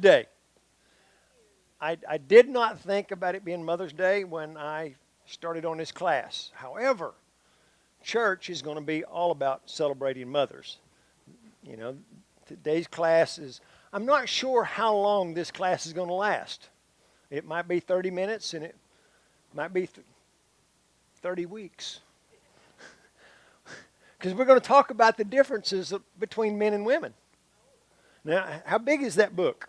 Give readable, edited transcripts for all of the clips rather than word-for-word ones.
Day. I did not think about it being Mother's Day when I started on this class. However, church is going to be all about celebrating mothers. You know, today's class is, I'm not sure how long this class is going to last. It might be 30 minutes and it might be 30 weeks. Because we're going to talk about the differences between men and women. Now, how big is that book?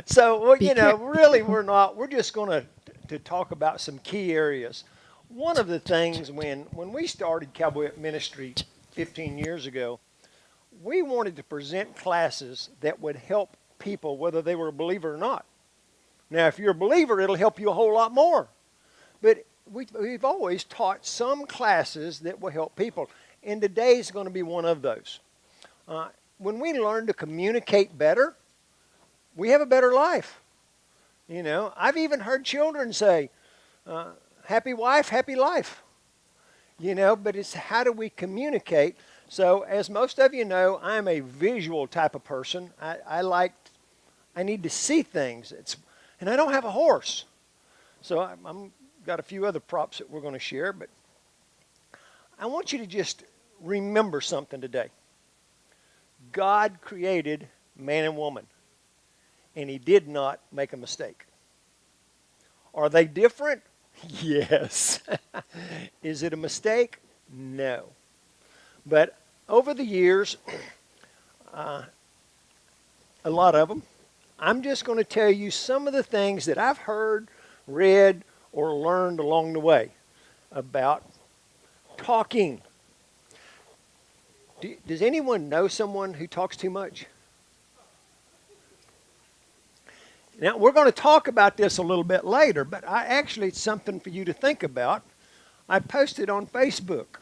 So, well, you know, really we're just going to talk about some key areas. One of the things when we started Cowboy-up Ministry 15 years ago, we wanted to present classes that would help people whether they were a believer or not. Now, if you're a believer, it'll help you a whole lot more. But we've always taught some classes that will help people. And today's going to be one of those. When we learn to communicate better, we have a better life. You know, I've even heard children say, happy wife, happy life. You know, but it's how do we communicate? So as most of you know, I'm a visual type of person. I need to see things. And I don't have a horse. So I'm got a few other props that we're going to share, but I want you to just remember something today. God created man and woman, and he did not make a mistake. Are they different? Yes. Is it a mistake? No. But over the years, a lot of them, I'm just going to tell you some of the things that I've heard, read, or learned along the way about talking. Does anyone know someone who talks too much? Now, we're going to talk about this a little bit later, but it's something for you to think about. I posted on Facebook.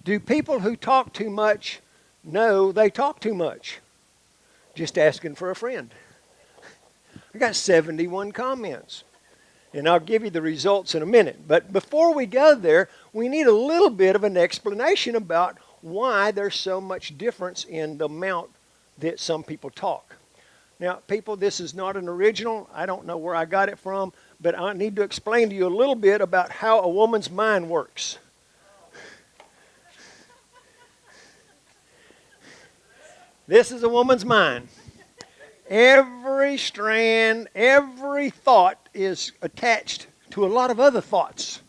Do people who talk too much know they talk too much? Just asking for a friend. I got 71 comments. And I'll give you the results in a minute. But before we go there, we need a little bit of an explanation about why there's so much difference in the amount that some people talk. Now, people, this is not an original. I don't know where I got it from, but I need to explain to you a little bit about how a woman's mind works. This is a woman's mind. Every strand, every thought is attached to a lot of other thoughts.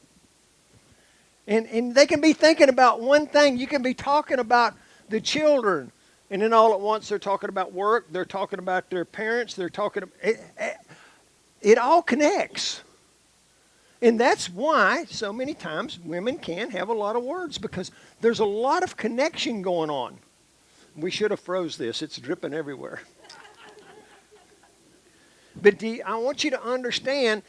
And they can be thinking about one thing. You can be talking about the children, and then all at once they're talking about work, they're talking about their parents, they're talking about... It all connects. And that's why so many times women can have a lot of words, because there's a lot of connection going on. We should have froze this. It's dripping everywhere. But I want you to understand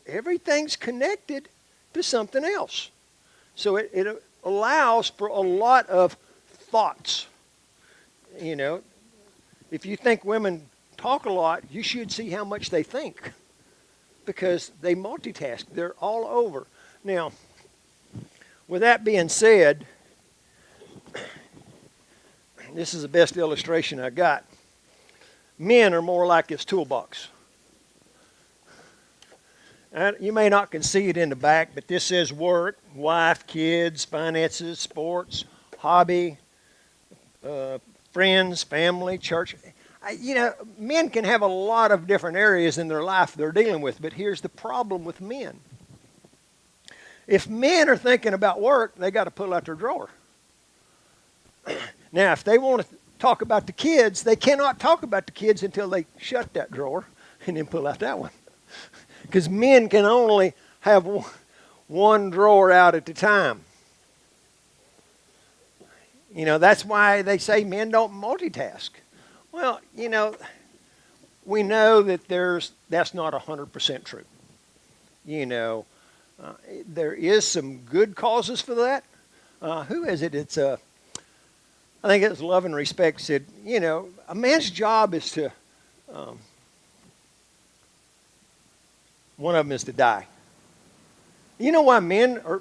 everything's connected to something else. So it allows for a lot of thoughts. You know, if you think women talk a lot, you should see how much they think, because they multitask. They're all over. Now, with that being said, this is the best illustration I got. Men are more like this toolbox. You may not can see it in the back, but this says work, wife, kids, finances, sports, hobby, friends, family, church. You know, men can have a lot of different areas in their life they're dealing with, but here's the problem with men. If men are thinking about work, they got to pull out their drawer. Now, if they want to talk about the kids, they cannot talk about the kids until they shut that drawer and then pull out that one. Because men can only have one drawer out at a time. You know, that's why they say men don't multitask. Well, you know, we know that that's not 100% true. You know, there is some good causes for that. Who is it? It's I think it's Love and Respect said, you know, a man's job is to, one of them is to die. You know why men are,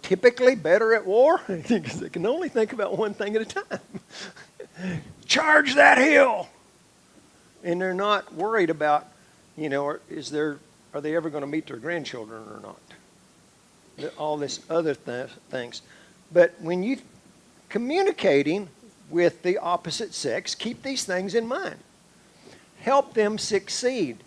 typically better at war? Because they can only think about one thing at a time. Charge that hill! And they're not worried about, are they ever going to meet their grandchildren or not? All this other things. But when you communicating with the opposite sex, keep these things in mind. Help them succeed.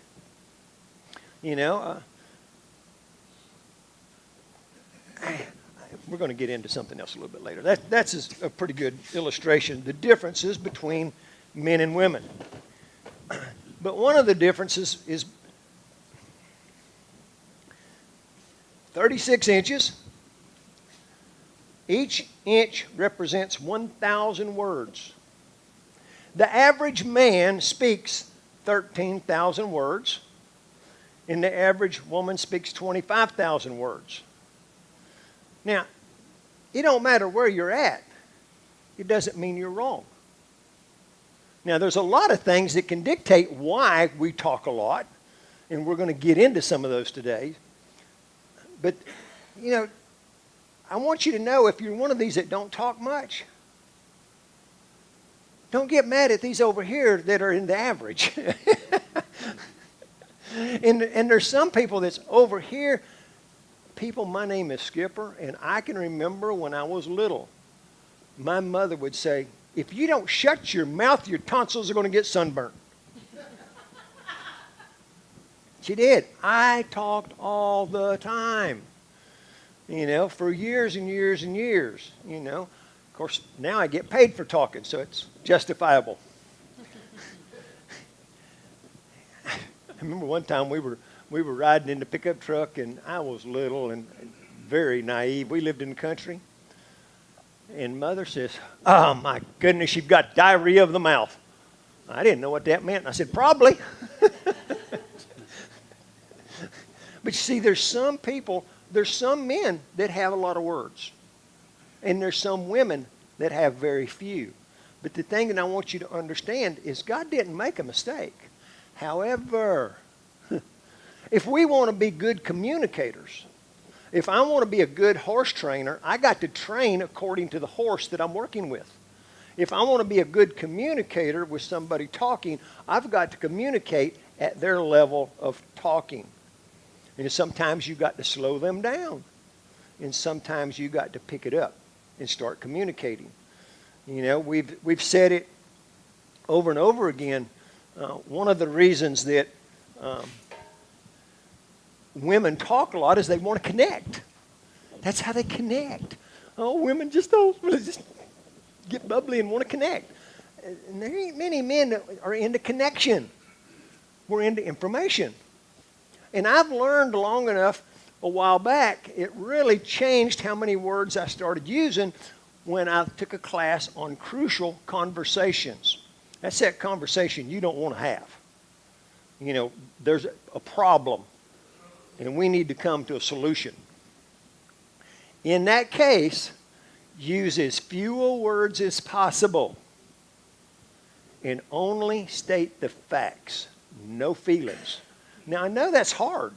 We're going to get into something else a little bit later. That's a pretty good illustration. The differences between men and women. But one of the differences is 36 inches. Each inch represents 1,000 words. The average man speaks 13,000 words, and the average woman speaks 25,000 words. Now, it don't matter where you're at. It doesn't mean you're wrong. Now, there's a lot of things that can dictate why we talk a lot, and we're going to get into some of those today. But, I want you to know, if you're one of these that don't talk much, don't get mad at these over here that are in the average. and there's some people that's over here. People, my name is Skipper, and I can remember when I was little, my mother would say, if you don't shut your mouth, your tonsils are going to get sunburned. She did. I talked all the time. For years and years and years, Of course, now I get paid for talking, so it's justifiable. I remember one time we were riding in the pickup truck, and I was little and very naive. We lived in the country. And Mother says, oh, my goodness, you've got diarrhea of the mouth. I didn't know what that meant. And I said, probably. But you see, there's some men that have a lot of words. And there's some women that have very few. But the thing that I want you to understand is God didn't make a mistake. However, if we want to be good communicators, if I want to be a good horse trainer, I got to train according to the horse that I'm working with. If I want to be a good communicator with somebody talking, I've got to communicate at their level of talking. And sometimes you got to slow them down. And sometimes you got to pick it up and start communicating. We've said it over and over again. One of the reasons that women talk a lot is they want to connect. That's how they connect. Oh, women just get bubbly and want to connect. And there ain't many men that are into connection. We're into information. And I've learned long enough a while back, it really changed how many words I started using when I took a class on crucial conversations. That's that conversation you don't want to have. There's a problem, and we need to come to a solution. In that case, use as few words as possible and only state the facts, no feelings. Now, I know that's hard.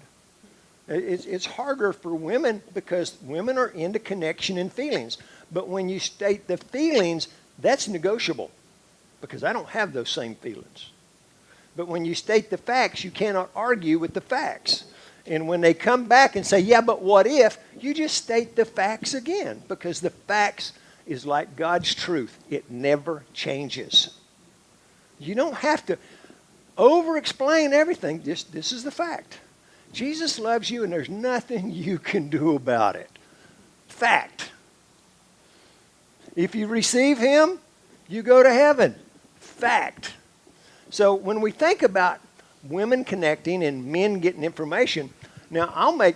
It's harder for women because women are into connection and feelings. But when you state the feelings, that's negotiable because I don't have those same feelings. But when you state the facts, you cannot argue with the facts. And when they come back and say, yeah, but what if, you just state the facts again because the facts is like God's truth. It never changes. You don't have to over-explain everything. This is the fact. Jesus loves you and there's nothing you can do about it. Fact. If you receive him, you go to heaven. Fact. So when we think about women connecting and men getting information, now I'll make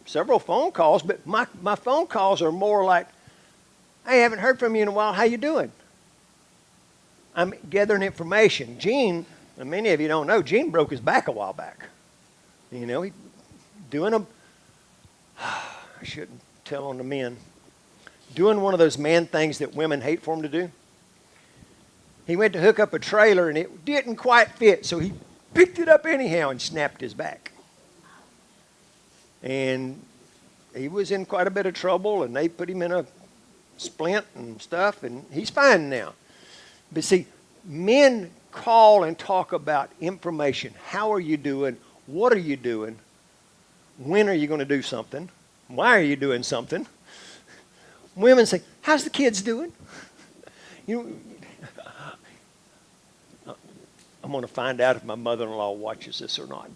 several phone calls, but my phone calls are more like, hey, I haven't heard from you in a while. How you doing? I'm gathering information. Gene, and many of you don't know, Gene broke his back a while back. He doing a, I shouldn't tell on the men, doing one of those man things that women hate for him to do. He went to hook up a trailer and it didn't quite fit, so he picked it up anyhow and snapped his back. And he was in quite a bit of trouble, and they put him in a splint and stuff, and he's fine now. But see, men call and talk about information. How are you doing? What are you doing? When are you going to do something? Why are you doing something? Women say, how's the kids doing? You know, I'm going to find out if my mother-in-law watches this or not.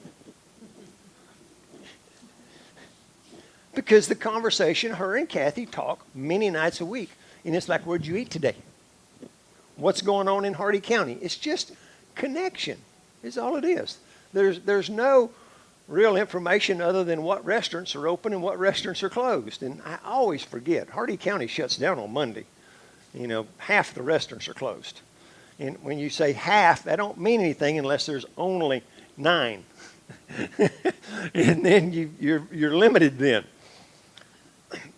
Because the conversation, her and Kathy talk many nights a week. And it's like, where'd you eat today? What's going on in Hardy County? It's just connection is all it is. There's no real information other than what restaurants are open and what restaurants are closed. And I always forget, Hardy County shuts down on Monday. You know, half the restaurants are closed. And when you say half, that don't mean anything unless there's only 9. And then you're limited then.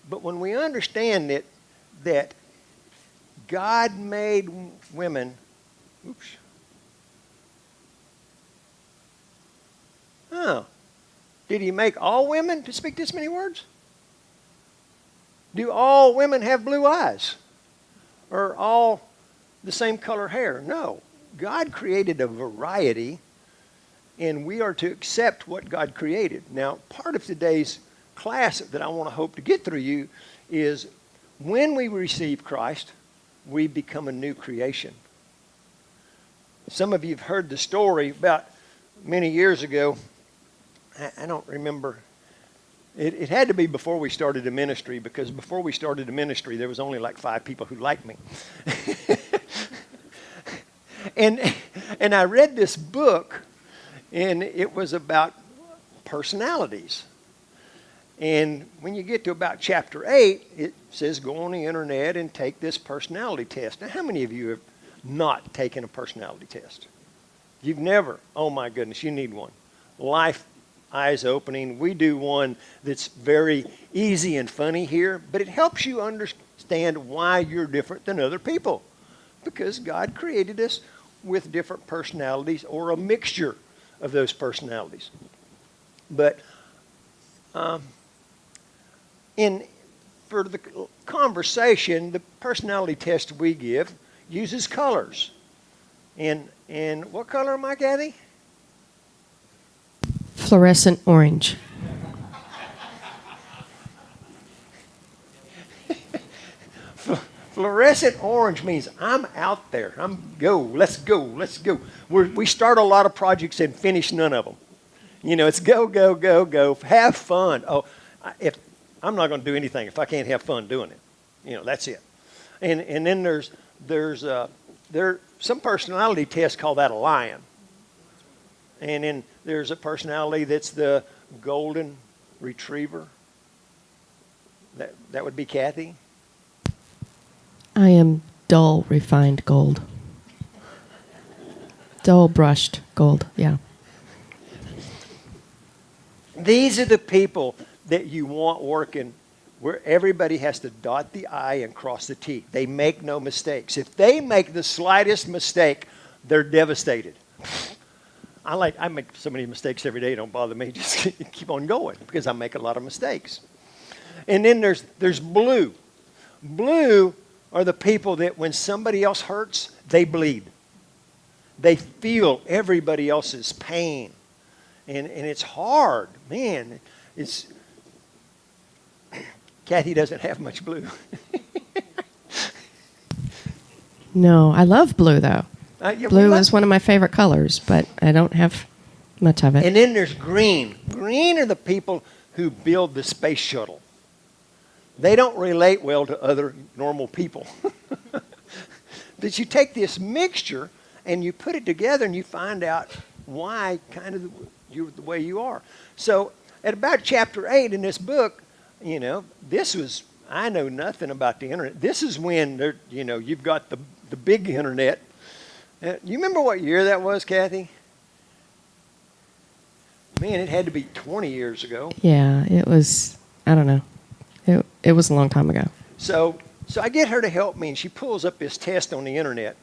But when we understand that God made women, did he make all women to speak this many words? Do all women have blue eyes? Or all the same color hair? No. God created a variety, and we are to accept what God created. Now, part of today's class that I want to hope to get through you is when we receive Christ, we become a new creation. Some of you have heard the story about many years ago. I don't remember. It had to be before we started the ministry, because before we started the ministry, there was only like 5 people who liked me. And I read this book, and it was about personalities. And when you get to about chapter 8, it says go on the internet and take this personality test. Now, how many of you have not taken a personality test? You've never? Oh my goodness, you need one. Life eyes opening. We do one that's very easy and funny here, but it helps you understand why you're different than other people. Because God created us with different personalities, or a mixture of those personalities. But for the conversation, the personality test we give uses colors. And what color am I, Kathy? Fluorescent orange. Fluorescent orange means I'm out there. Let's go. We start a lot of projects and finish none of them. You know, it's go. Have fun. I'm not going to do anything if I can't have fun doing it. You know, that's it. And then there's some personality tests call that a lion. And then there's a personality that's the golden retriever. That would be Kathy. I am dull refined gold. Dull brushed gold, yeah. These are the people that you want working where everybody has to dot the I and cross the T. They make no mistakes. If they make the slightest mistake, they're devastated. I make so many mistakes every day, it don't bother me. Just keep on going because I make a lot of mistakes. And then there's blue. Blue are the people that when somebody else hurts, they bleed. They feel everybody else's pain. And it's hard. Man, it's... Kathy doesn't have much blue. No, I love blue, though. Yeah, blue is one of my favorite colors, but I don't have much of it. And then there's green. Green are the people who build the space shuttle. They don't relate well to other normal people. But you take this mixture and you put it together and you find out why kind of you're the way you are. So at about chapter 8 in this book, you know, this was, I know nothing about the internet. This is when, you've got the big internet. You remember what year that was, Kathy? Man, it had to be 20 years ago. Yeah, it was, I don't know. It was a long time ago. So I get her to help me, and she pulls up this test on the internet.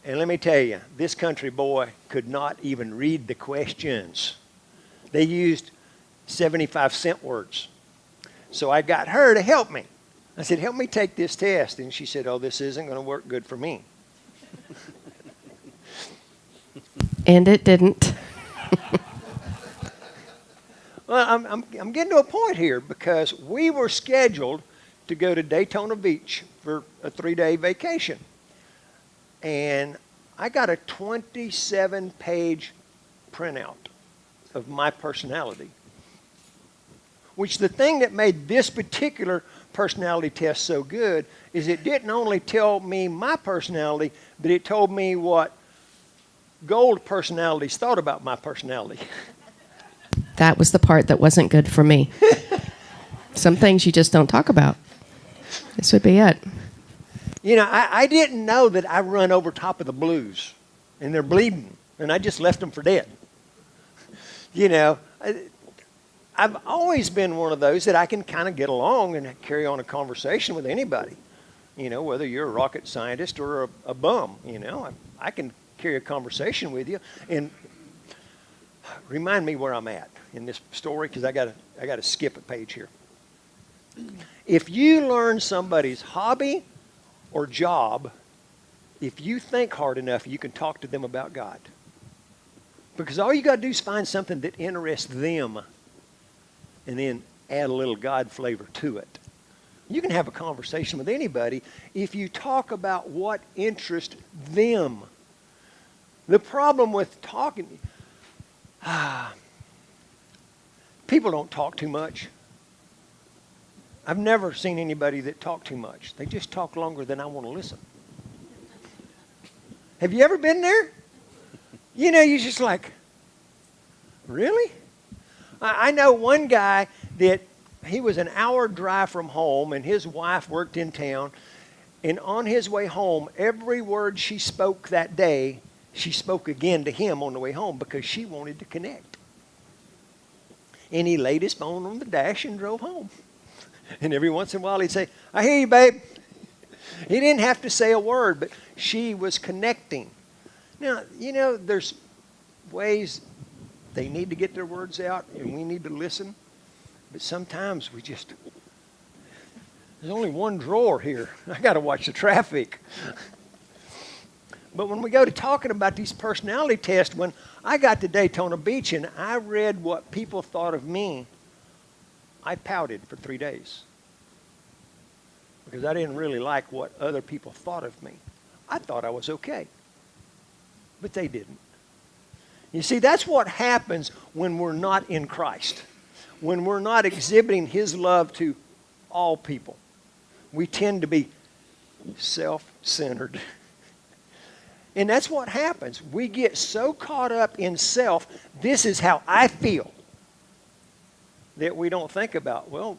And let me tell you, this country boy could not even read the questions. They used 75-cent words. So I got her to help me. I said, help me take this test. And she said, oh, this isn't going to work good for me. And it didn't. Well, I'm getting to a point here because we were scheduled to go to Daytona Beach for a 3-day vacation. And I got a 27-page printout of my personality. Which the thing that made this particular personality test so good is it didn't only tell me my personality, but it told me what gold personalities thought about my personality. That was the part that wasn't good for me. Some things you just don't talk about. This would be it. You know, I didn't know that I run over top of the blues and they're bleeding, and I just left them for dead. You know, I've always been one of those that I can kind of get along and carry on a conversation with anybody. You know, whether you're a rocket scientist or a bum, you know, I can carry a conversation with you. And remind me where I'm at in this story, because I got to skip a page here. If you learn somebody's hobby or job, if you think hard enough, you can talk to them about God. Because all you got to do is find something that interests them and then add a little God flavor to it. You can have a conversation with anybody if you talk about what interests them. The problem with talking, people don't talk too much. I've never seen anybody that talk too much. They just talk longer than I want to listen. Have you ever been there? You know, you're just like, really? I know one guy that he was an hour drive from home, and his wife worked in town. And on his way home, every word she spoke that day, she spoke again to him on the way home because she wanted to connect. And he laid his phone on the dash and drove home. And every once in a while he'd say, I hear you, babe. He didn't have to say a word, but she was connecting. Now, you know, there's ways they need to get their words out, and we need to listen. But sometimes there's only one drawer here. I got to watch the traffic. But when we go to talking about these personality tests, when I got to Daytona Beach and I read what people thought of me, I pouted for 3 days. Because I didn't really like what other people thought of me. I thought I was okay. But they didn't. You see, that's what happens when we're not in Christ. When we're not exhibiting His love to all people. We tend to be self-centered. And that's what happens. We get so caught up in self, this is how I feel, that we don't think about, well,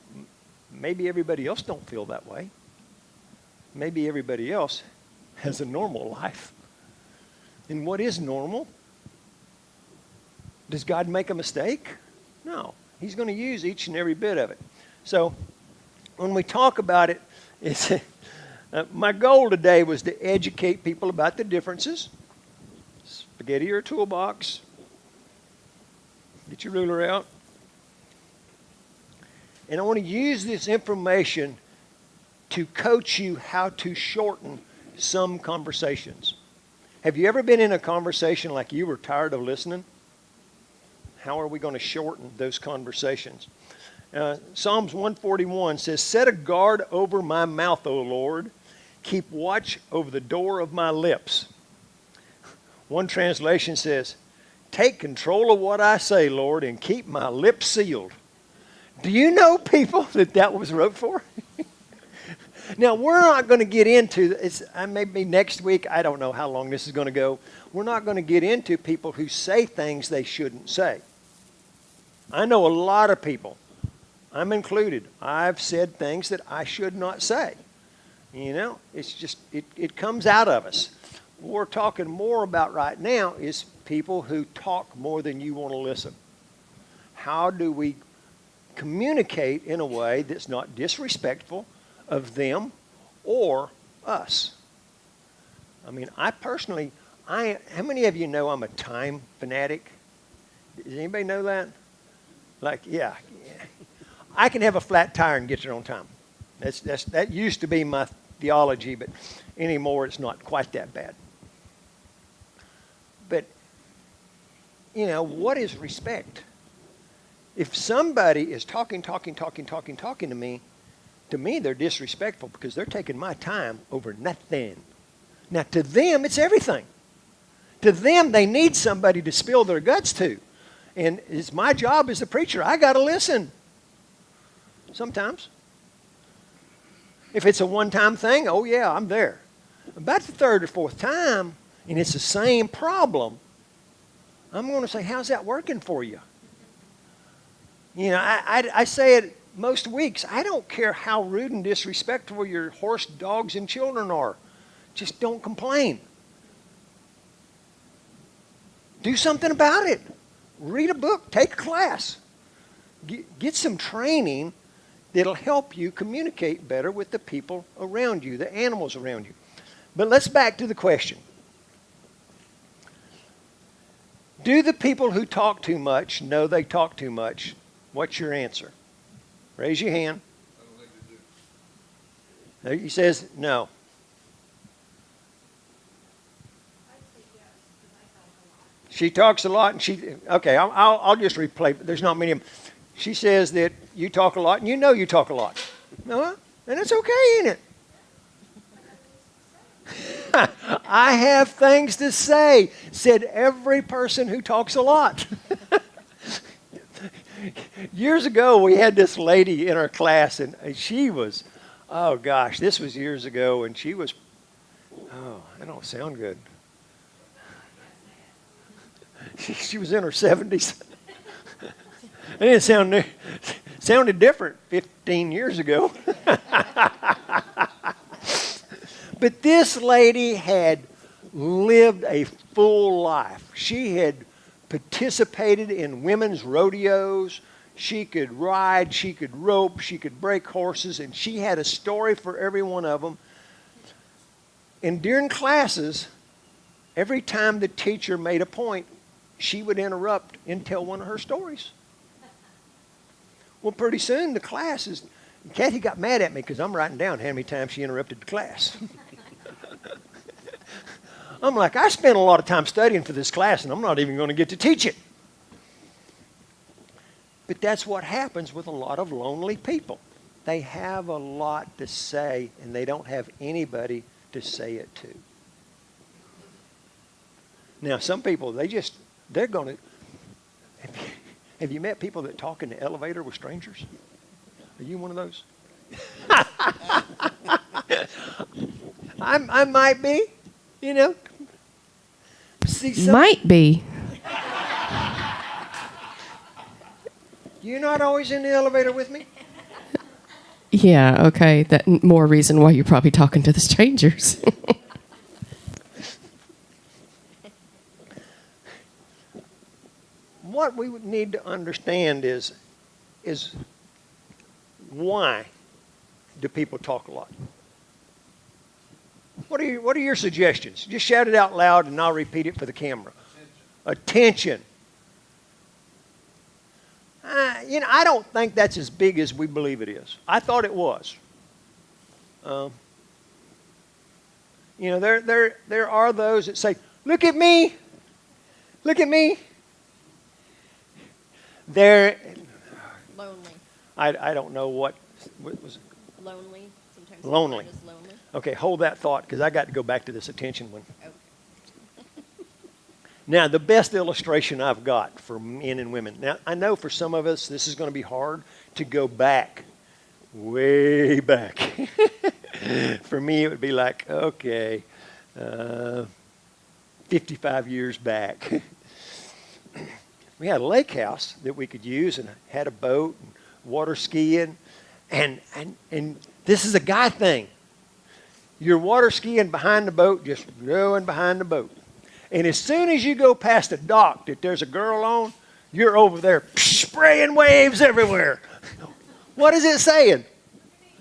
maybe everybody else don't feel that way. Maybe everybody else has a normal life. And what is normal? Does God make a mistake? No. He's going to use each and every bit of it. So when we talk about it, it's my goal today was to educate people about the differences. Spaghetti or a toolbox. Get your ruler out. And I want to use this information to coach you how to shorten some conversations. Have you ever been in a conversation like you were tired of listening? How are we going to shorten those conversations? Psalms 141 says, set a guard over my mouth, O Lord. Keep watch over the door of my lips. One translation says, take control of what I say, Lord, and keep my lips sealed. Do you know, people, that was wrote for? Now, we're not going to get into this. Maybe next week. I don't know how long this is going to go. We're not going to get into people who say things they shouldn't say. I know a lot of people, I'm included. I've said things that I should not say. You know, it's just, it comes out of us. What we're talking more about right now is people who talk more than you want to listen. How do we communicate in a way that's not disrespectful of them or us? I mean, I personally, how many of you know I'm a time fanatic? Does anybody know that? Like, yeah. I can have a flat tire and get there on time. That used to be my theology, but anymore it's not quite that bad. But, what is respect? If somebody is talking to me they're disrespectful because they're taking my time over nothing. Now, to them, it's everything. To them, they need somebody to spill their guts to. And it's my job as a preacher. I got to listen. Sometimes. If it's a one-time thing, oh yeah, I'm there. About the third or fourth time, and it's the same problem, I'm going to say, how's that working for you? I say it most weeks. I don't care how rude and disrespectful your horse, dogs, and children are. Just don't complain. Do something about it. Read a book. Take a class. Get some training that'll help you communicate better with the people around you, the animals around you. But let's back to the question. Do the people who talk too much know they talk too much? What's your answer? Raise your hand. I don't think they do. He says no. She talks a lot, and I'll just replay. There's not many of them. She says that you talk a lot, and you talk a lot. No, and it's okay, ain't it? I have things to say, said every person who talks a lot. Years ago, we had this lady in our class, and she was, oh gosh, this was years ago, and she was, that don't sound good. She was in her 70s. It didn't sounded different 15 years ago. But this lady had lived a full life. She had participated in women's rodeos. She could ride, she could rope, she could break horses, and she had a story for every one of them. And during classes, every time the teacher made a point, she would interrupt and tell one of her stories. Well, pretty soon the class is... Kathy got mad at me because I'm writing down how many times she interrupted the class. I'm like, I spent a lot of time studying for this class, and I'm not even going to get to teach it. But that's what happens with a lot of lonely people. They have a lot to say, and they don't have anybody to say it to. Now, some people, they're going to... Have you met people that talk in the elevator with strangers? Are you one of those? I might be, See, Might be. You're not always in the elevator with me? Yeah, okay. That more reason why you're probably talking to the strangers. What we would need to understand is why do people talk a lot? What are your suggestions? Just shout it out loud and I'll repeat it for the camera. Attention. I don't think that's as big as we believe it is. I thought it was. There are those that say, "Look at me, look at me." They're Lonely. I don't know what was Lonely. Sometimes Lonely. it's lonely. Okay, hold that thought because I got to go back to this attention one. Okay. Now, the best illustration I've got for men and women. Now, I know for some of us this is going to be hard to go back, way back. For me, it would be like, okay, 55 years back. We had a lake house that we could use and had a boat and water skiing. And this is a guy thing. You're water skiing behind the boat, just going behind the boat. And as soon as you go past a dock that there's a girl on, you're over there spraying waves everywhere. What is it saying?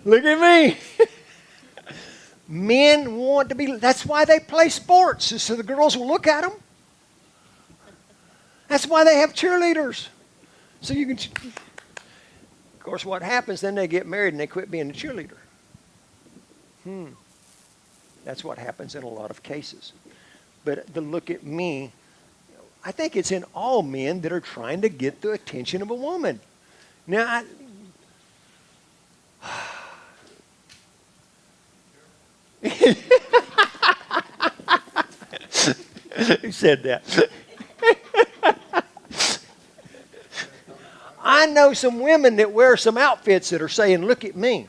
Look at me. Men want to be, that's why they play sports, is so the girls will look at them. That's why they have cheerleaders. So you can, Of course, what happens, then they get married and they quit being a cheerleader. That's what happens in a lot of cases. But the look at me, I think it's in all men that are trying to get the attention of a woman. Now, who said that? I know some women that wear some outfits that are saying, look at me.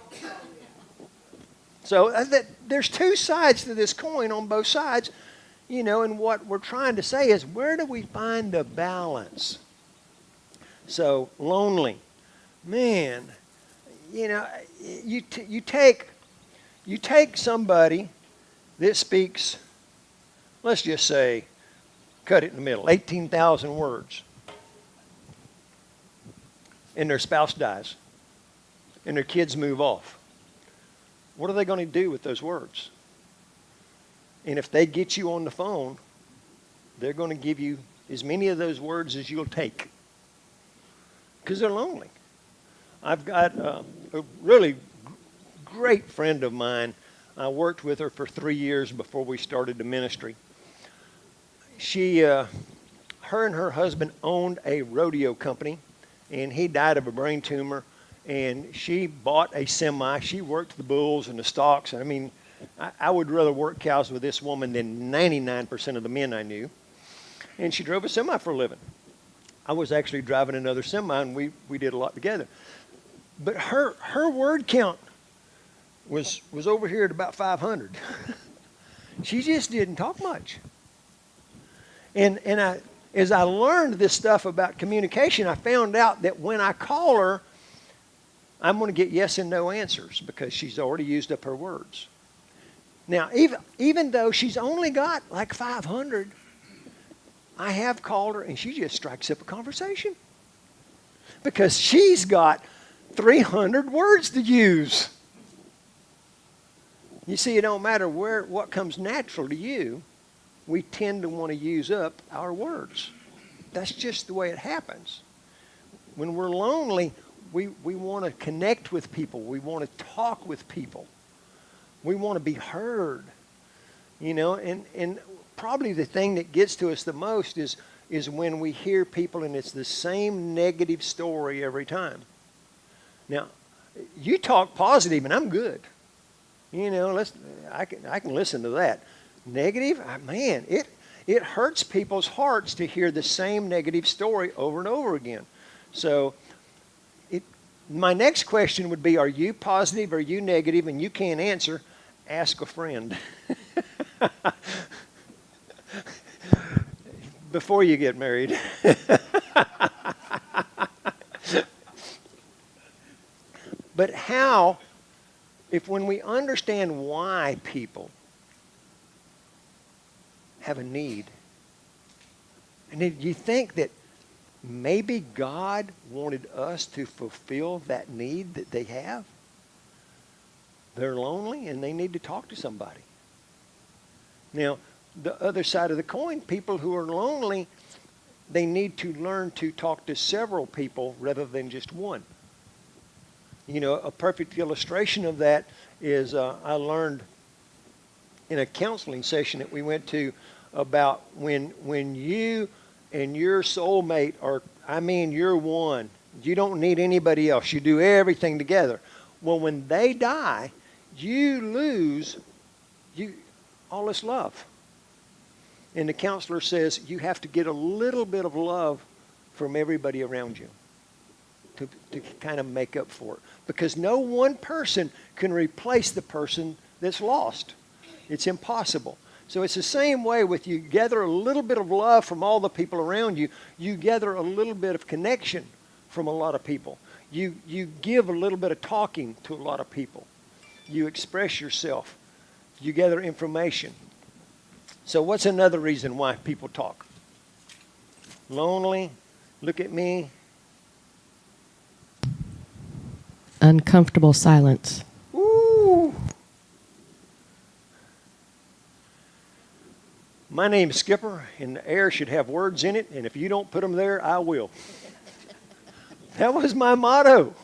So there's two sides to this coin on both sides, and what we're trying to say is, where do we find the balance? So, lonely. Man, you take somebody that speaks, let's just say, cut it in the middle, 18,000 words. And their spouse dies. And their kids move off. What are they going to do with those words? And if they get you on the phone, they're going to give you as many of those words as you'll take. Because they're lonely. I've got a really great friend of mine. I worked with her for 3 years before we started the ministry. Her and her husband owned a rodeo company, and he died of a brain tumor. And she bought a semi. She worked the bulls and the stocks. And I mean, I would rather work cows with this woman than 99% of the men I knew. And she drove a semi for a living. I was actually driving another semi, and we did a lot together. But her word count was over here at about 500. She just didn't talk much. And as I learned this stuff about communication, I found out that when I call her, I'm going to get yes and no answers because she's already used up her words. Now, even though she's only got like 500, I have called her and she just strikes up a conversation because she's got 300 words to use. You see, it don't matter what comes natural to you. We tend to want to use up our words. That's just the way it happens. When we're lonely, we want to connect with people. We want to talk with people. We want to be heard. And probably the thing that gets to us the most is when we hear people and it's the same negative story every time. Now, you talk positive and I'm good. I can listen to that. Negative, man, it hurts people's hearts to hear the same negative story over and over again. So my next question would be, are you positive, are you negative? And you can't answer, ask a friend. Before you get married. But how, if when we understand why people have a need, and if you think that maybe God wanted us to fulfill that need that they have, they're lonely and they need to talk to somebody. Now, the other side of the coin, people who are lonely, they need to learn to talk to several people rather than just one. A perfect illustration of that is I learned in a counseling session that we went to about when you and your soulmate you're one. You don't need anybody else. You do everything together. Well, when they die, you lose all this love. And the counselor says you have to get a little bit of love from everybody around you to kind of make up for it. Because no one person can replace the person that's lost. It's impossible. So it's the same way with you gather a little bit of love from all the people around you. You gather a little bit of connection from a lot of people. You give a little bit of talking to a lot of people. You express yourself. You gather information. So what's another reason why people talk? Lonely. Look at me. Uncomfortable silence. Ooh. My name's Skipper, and the air should have words in it, and if you don't put them there, I will. That was my motto.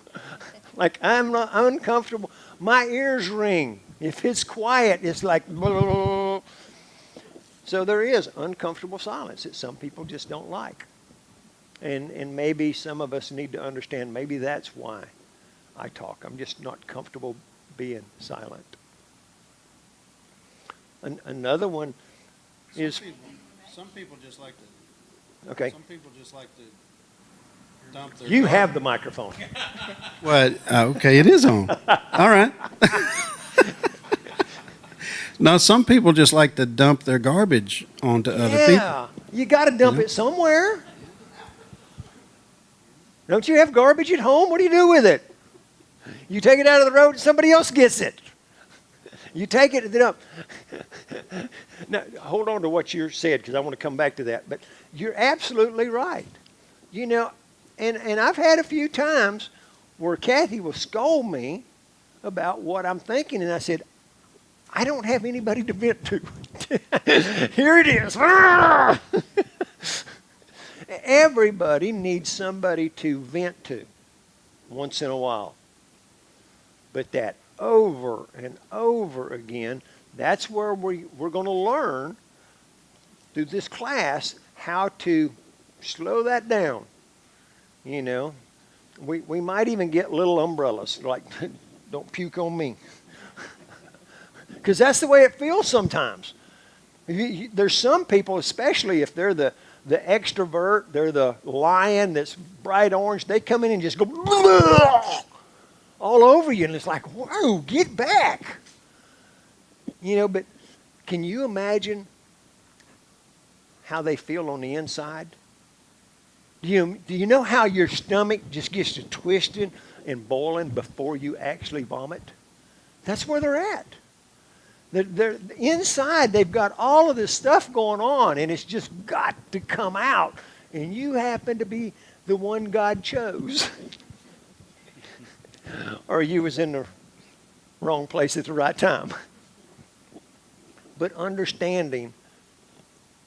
Like I'm not uncomfortable. My ears ring. If it's quiet, it's like. Blah. So there is uncomfortable silence that some people just don't like. And maybe some of us need to understand maybe that's why I talk. I'm just not comfortable being silent. Another one is Some people just like to. okay. Some people just like to dump their. You have the microphone. Well, okay, it is on. All right. No, some people just like to dump their garbage onto other people. Yeah, you got to dump it somewhere. Don't you have garbage at home? What do you do with it? You take it out of the road, somebody else gets it. You take it to the dump. Now, hold on to what you said because I want to come back to that. But you're absolutely right. You know, and I've had a few times where Kathy will scold me about what I'm thinking, and I said, I don't have anybody to vent to. Here it is. Everybody needs somebody to vent to once in a while. But that over and over again, that's where we're going to learn through this class how to slow that down. You know, we might even get little umbrellas like, don't puke on me. Because that's the way it feels sometimes. There's some people, especially if they're the extrovert, they're the lion that's bright orange, they come in and just go all over you, and it's like, whoa, get back. You know, but can you imagine how they feel on the inside? Do you know how your stomach just gets to twisting and boiling before you actually vomit? That's where they're at. They're inside, they've got all of this stuff going on, and it's just got to come out. And you happen to be the one God chose. Or you was in the wrong place at the right time. But understanding,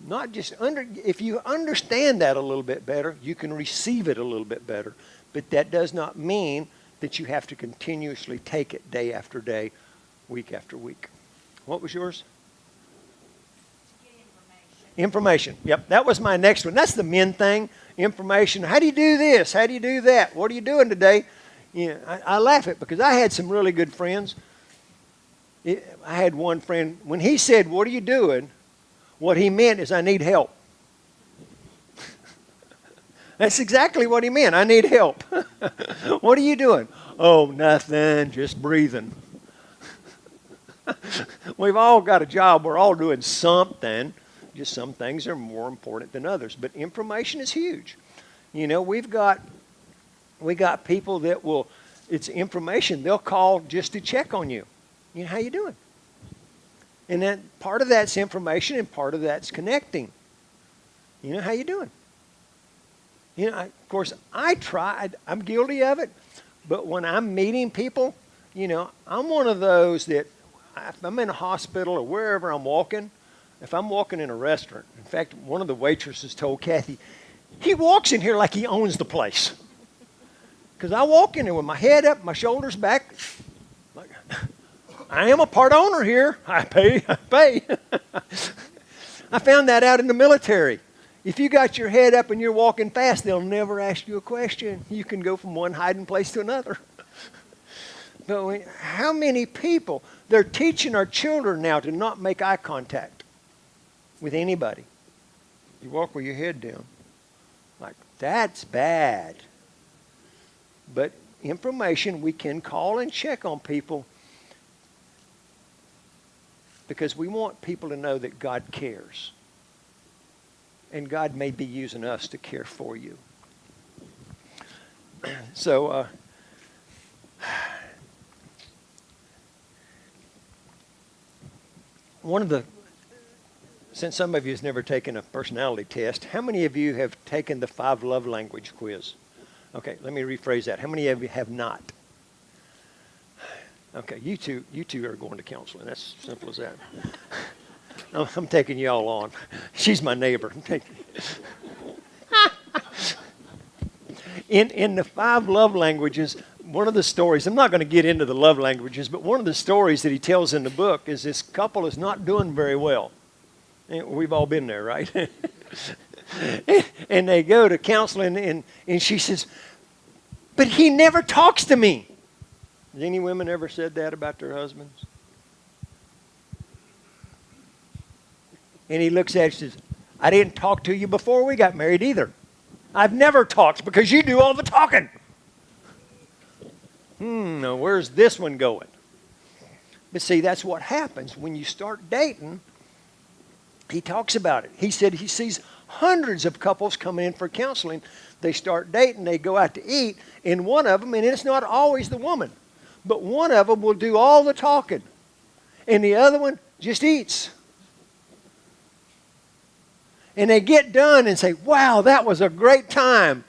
not just if you understand that a little bit better, you can receive it a little bit better. But that does not mean that you have to continuously take it day after day, week after week. What was yours? Information. Yep, that was my next one. That's the men thing. Information. How do you do this? How do you do that? What are you doing today? You know, I laugh at it because I had some really good friends. I had one friend, when he said, what are you doing? What he meant is I need help. That's exactly what he meant. I need help. What are you doing? Oh, nothing, just breathing. We've all got a job. We're all doing something. Just some things are more important than others. But information is huge. You know, we got people that will, it's information. They'll call just to check on you. You know, how you doing? And then part of that's information and part of that's connecting. You know, how you doing? You know, of course, I'm guilty of it. But when I'm meeting people, you know, I'm one of those that, if I'm in a hospital or wherever I'm walking, if I'm walking in a restaurant, in fact, one of the waitresses told Kathy, he walks in here like he owns the place. Because I walk in there with my head up, my shoulders back. Like, I am a part owner here. I pay. I found that out in the military. If you got your head up and you're walking fast, they'll never ask you a question. You can go from one hiding place to another. But how many people, they're teaching our children now to not make eye contact with anybody. You walk with your head down. Like, that's bad. But information, we can call and check on people because we want people to know that God cares. And God may be using us to care for you. So, since some of you has never taken a personality test, how many of you have taken the 5 love language quiz? Okay, let me rephrase that. How many of you have not? Okay, you two are going to counseling. That's simple as that. I'm taking you all on. She's my neighbor. In the 5 love languages, one of the stories, I'm not going to get into the love languages, but one of the stories that he tells in the book is this couple is not doing very well. And we've all been there, right? And they go to counseling, and she says, but he never talks to me. Has any women ever said that about their husbands? And he looks at her and says, I didn't talk to you before we got married either. I've never talked because you do all the talking. Now where's this one going? But see, that's what happens when you start dating. He talks about it. He said he sees hundreds of couples coming in for counseling. They start dating, they go out to eat, and one of them, and it's not always the woman, but one of them will do all the talking, and the other one just eats. And they get done and say, wow, that was a great time.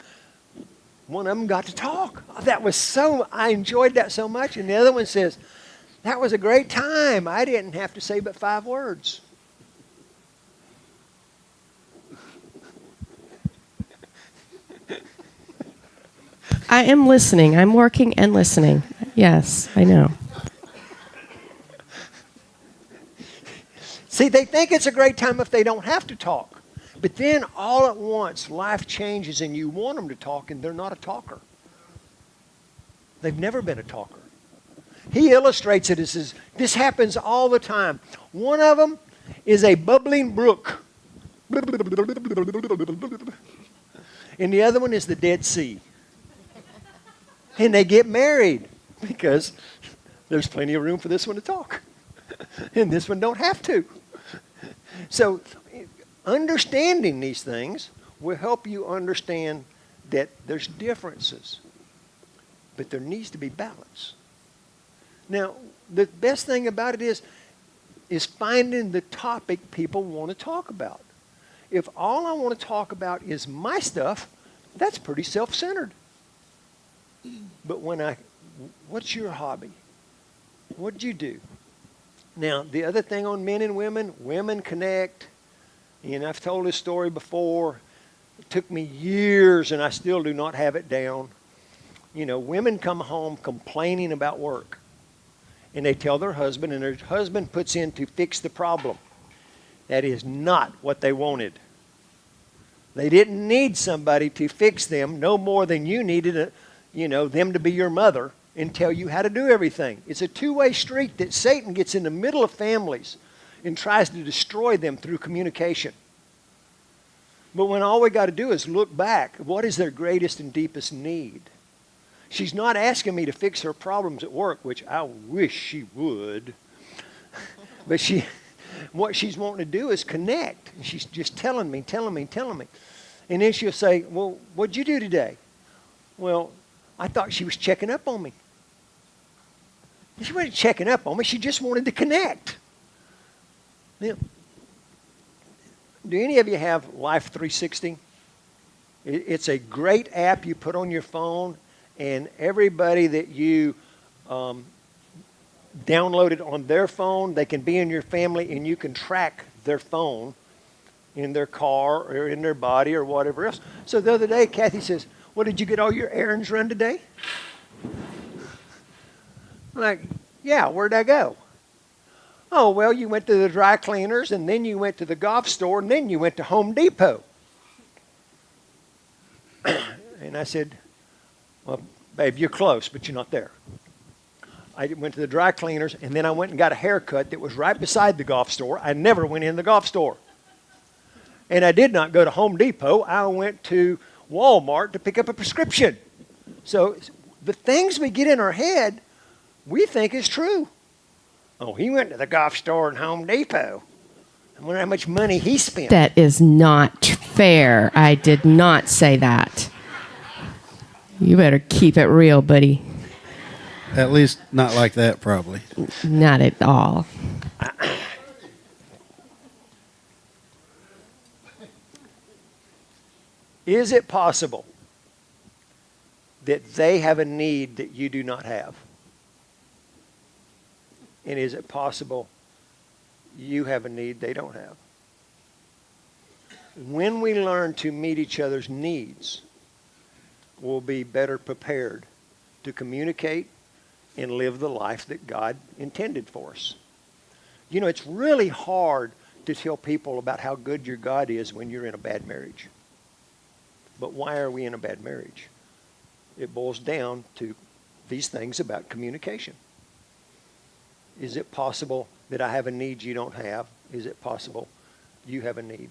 One of them got to talk. I enjoyed that so much. And the other one says, that was a great time. I didn't have to say but 5 words. I am listening. I'm working and listening. Yes, I know. See, they think it's a great time if they don't have to talk. But then all at once, life changes and you want them to talk and they're not a talker. They've never been a talker. He illustrates it as this happens all the time. One of them is a bubbling brook. And the other one is the Dead Sea. And they get married because there's plenty of room for this one to talk. And this one don't have to. So understanding these things will help you understand that there's differences, but there needs to be balance. Now, the best thing about it is finding the topic people want to talk about. If all I want to talk about is my stuff, that's pretty self-centered. But what's your hobby? What'd you do? Now, the other thing on men and women connect. And I've told this story before. It took me years, and I still do not have it down. You know, women come home complaining about work. And they tell their husband, and their husband puts in to fix the problem. That is not what they wanted. They didn't need somebody to fix them no more than you needed them to be your mother and tell you how to do everything. It's a two-way street that Satan gets in the middle of families and tries to destroy them through communication. But when all we got to do is look back, what is their greatest and deepest need? She's not asking me to fix her problems at work, which I wish she would. But what she's wanting to do is connect. And she's just telling me. And then she'll say, well, what'd you do today? Well, I thought she was checking up on me. She wasn't checking up on me. She just wanted to connect. Now, do any of you have Life 360? It's a great app you put on your phone, and everybody that you download it on their phone, they can be in your family, and you can track their phone in their car or in their body or whatever else. So the other day, Kathy says, well, did you get all your errands run today? I'm like, yeah, where'd I go? Oh, well, you went to the dry cleaners, and then you went to the golf store, and then you went to Home Depot. And I said, well, babe, you're close, but you're not there. I went to the dry cleaners, and then I went and got a haircut that was right beside the golf store. I never went in the golf store. And I did not go to Home Depot. I went to Walmart to pick up a prescription. So the things we get in our head, we think is true. Oh, he went to the golf store and Home Depot. I wonder how much money he spent. That is not fair. I did not say that. You better keep it real, buddy. At least not like that, probably. Not at all. Is it possible that they have a need that you do not have? And is it possible you have a need they don't have? When we learn to meet each other's needs, we'll be better prepared to communicate and live the life that God intended for us. You know, it's really hard to tell people about how good your God is when you're in a bad marriage. But why are we in a bad marriage? It boils down to these things about communication. Is it possible that I have a need you don't have? Is it possible you have a need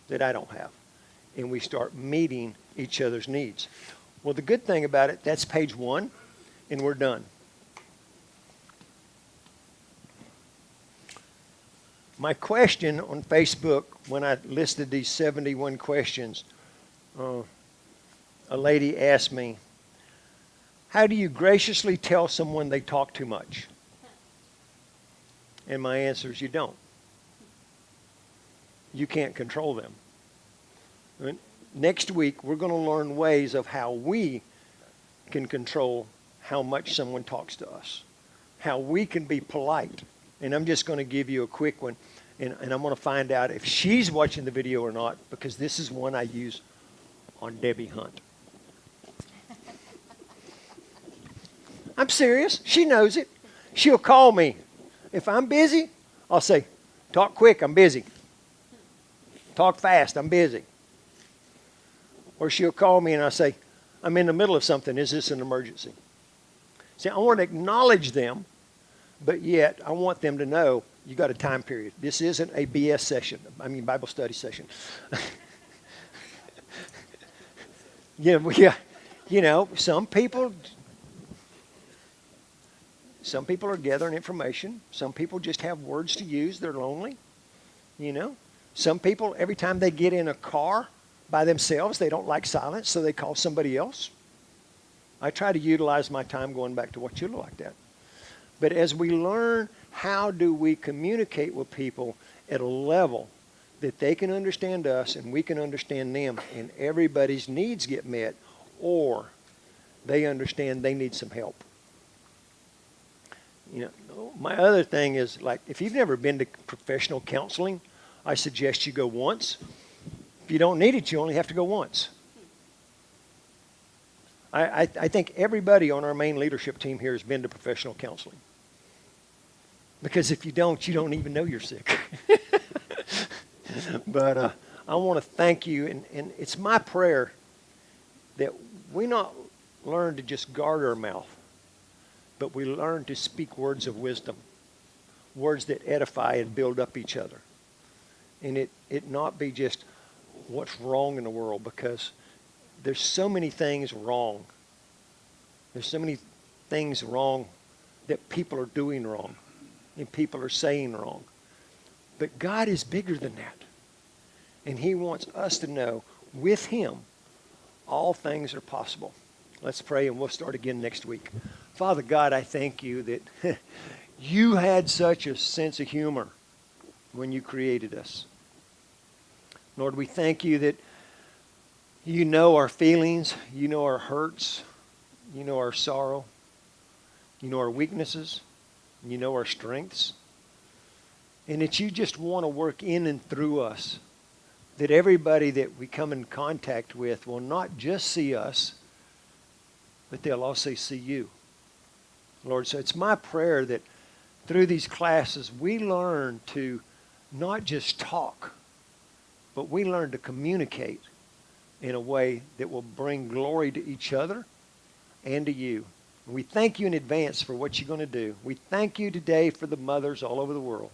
that I don't have? And we start meeting each other's needs. Well, the good thing about it, that's page 1, and we're done. My question on Facebook, when I listed these 71 questions, a lady asked me, how do you graciously tell someone they talk too much? And my answer is you don't. You can't control them. And next week, we're going to learn ways of how we can control how much someone talks to us, how we can be polite. And I'm just going to give you a quick one, and I'm going to find out if she's watching the video or not, because this is one I use on Debbie Hunt. I'm serious. She knows it. She'll call me. If I'm busy, I'll say, talk quick, I'm busy. Talk fast, I'm busy. Or she'll call me and I'll say, I'm in the middle of something. Is this an emergency? See, I want to acknowledge them, but yet I want them to know you got a time period. This isn't a BS session. I mean, Bible study session. Yeah, you know, some people are gathering information. Some people just have words to use. They're lonely. You know, some people, every time they get in a car by themselves, they don't like silence, so they call somebody else. I try to utilize my time going back to what you look like that. But as we learn how do we communicate with people at a level that they can understand us and we can understand them and everybody's needs get met, or they understand they need some help. You know, my other thing is, like, if you've never been to professional counseling, I suggest you go once. If you don't need it, you only have to go once. I think everybody on our main leadership team here has been to professional counseling. Because if you don't even know you're sick. But I want to thank you, and it's my prayer that we not learn to just guard our mouth, but we learn to speak words of wisdom, words that edify and build up each other. And it not be just what's wrong in the world, because there's so many things wrong. There's so many things wrong that people are doing wrong and people are saying wrong. But God is bigger than that. And he wants us to know with him all things are possible. Let's pray and we'll start again next week. Father God, I thank you that you had such a sense of humor when you created us. Lord, we thank you that you know our feelings, you know our hurts, you know our sorrow, you know our weaknesses, you know our strengths, and that you just want to work in and through us, that everybody that we come in contact with will not just see us, but they'll also see you. Lord, so it's my prayer that through these classes we learn to not just talk, but we learn to communicate in a way that will bring glory to each other and to you. We thank you in advance for what you're going to do. We thank you today for the mothers all over the world.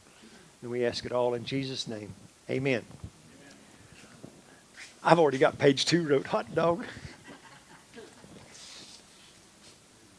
And we ask it all in Jesus' name. Amen. I've already got page 2 wrote, hot dog.